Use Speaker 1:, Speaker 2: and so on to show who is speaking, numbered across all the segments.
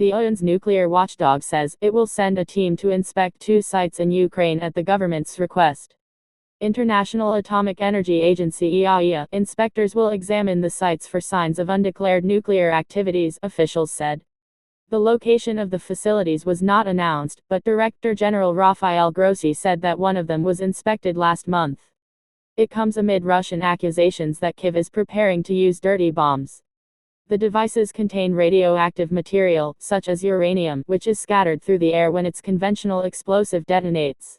Speaker 1: The UN's nuclear watchdog says it will send a team to inspect 2 sites in Ukraine at the government's request. International Atomic Energy Agency IAEA inspectors will examine the sites for signs of undeclared nuclear activities, officials said. The location of the facilities was not announced, but Director-General Rafael Grossi said that one of them was inspected last month. It comes amid Russian accusations that Kyiv is preparing to use dirty bombs. The devices contain radioactive material, such as uranium, which is scattered through the air when its conventional explosive detonates.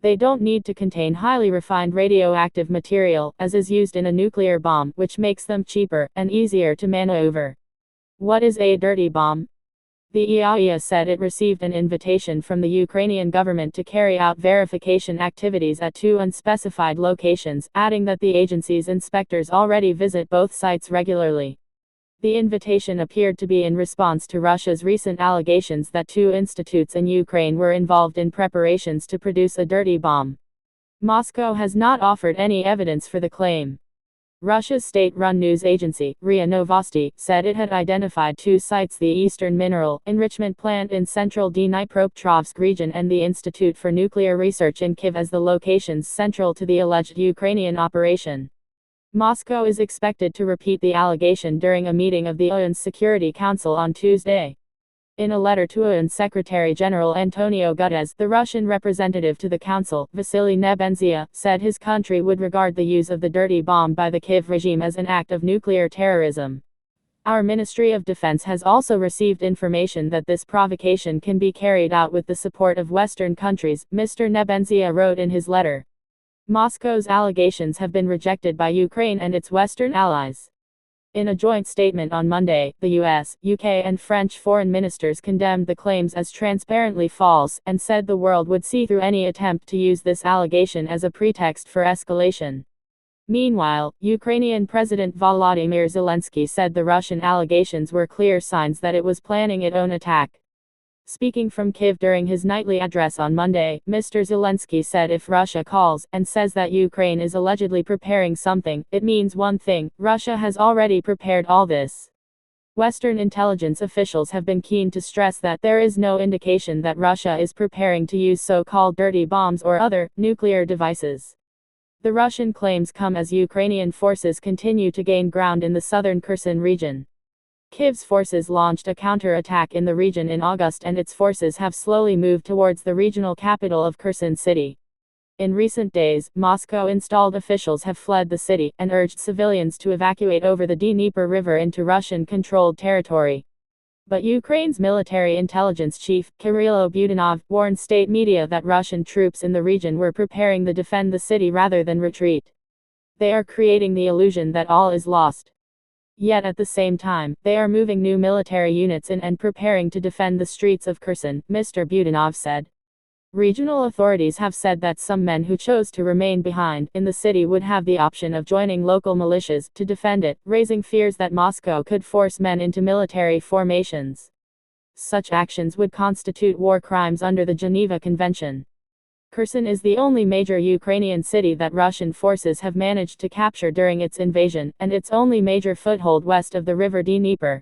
Speaker 1: They don't need to contain highly refined radioactive material, as is used in a nuclear bomb, which makes them cheaper and easier to maneuver. What is a dirty bomb? The IAEA said it received an invitation from the Ukrainian government to carry out verification activities at 2 unspecified locations, adding that the agency's inspectors already visit both sites regularly. The invitation appeared to be in response to Russia's recent allegations that 2 institutes in Ukraine were involved in preparations to produce a dirty bomb. Moscow has not offered any evidence for the claim. Russia's state-run news agency, RIA Novosti, said it had identified 2 sites: the Eastern Mineral Enrichment Plant in central Dnipropetrovsk region and the Institute for Nuclear Research in Kyiv as the locations central to the alleged Ukrainian operation. Moscow is expected to repeat the allegation during a meeting of the UN's Security Council on Tuesday. In a letter to UN Secretary-General Antonio Guterres, the Russian representative to the Council, Vasily Nebenzia, said his country would regard the use of the dirty bomb by the Kyiv regime as an act of nuclear terrorism. Our Ministry of Defense has also received information that this provocation can be carried out with the support of Western countries, Mr. Nebenzia wrote in his letter. Moscow's allegations have been rejected by Ukraine and its Western allies. In a joint statement on Monday, the US, UK and French foreign ministers condemned the claims as transparently false, and said the world would see through any attempt to use this allegation as a pretext for escalation. Meanwhile, Ukrainian President Volodymyr Zelensky said the Russian allegations were clear signs that it was planning its own attack. Speaking from Kyiv during his nightly address on Monday, Mr. Zelensky said if Russia calls and says that Ukraine is allegedly preparing something, it means one thing: Russia has already prepared all this. Western intelligence officials have been keen to stress that there is no indication that Russia is preparing to use so-called dirty bombs or other nuclear devices. The Russian claims come as Ukrainian forces continue to gain ground in the southern Kherson region. Kyiv's forces launched a counter-attack in the region in August, and its forces have slowly moved towards the regional capital of Kherson City. In recent days, Moscow-installed officials have fled the city, and urged civilians to evacuate over the Dnieper River into Russian-controlled territory. But Ukraine's military intelligence chief, Kyrylo Budanov, warned state media that Russian troops in the region were preparing to defend the city rather than retreat. They are creating the illusion that all is lost. Yet at the same time, they are moving new military units in and preparing to defend the streets of Kherson, Mr. Budanov said. Regional authorities have said that some men who chose to remain behind in the city would have the option of joining local militias to defend it, raising fears that Moscow could force men into military formations. Such actions would constitute war crimes under the Geneva Convention. Kherson is the only major Ukrainian city that Russian forces have managed to capture during its invasion, and its only major foothold west of the river Dnieper.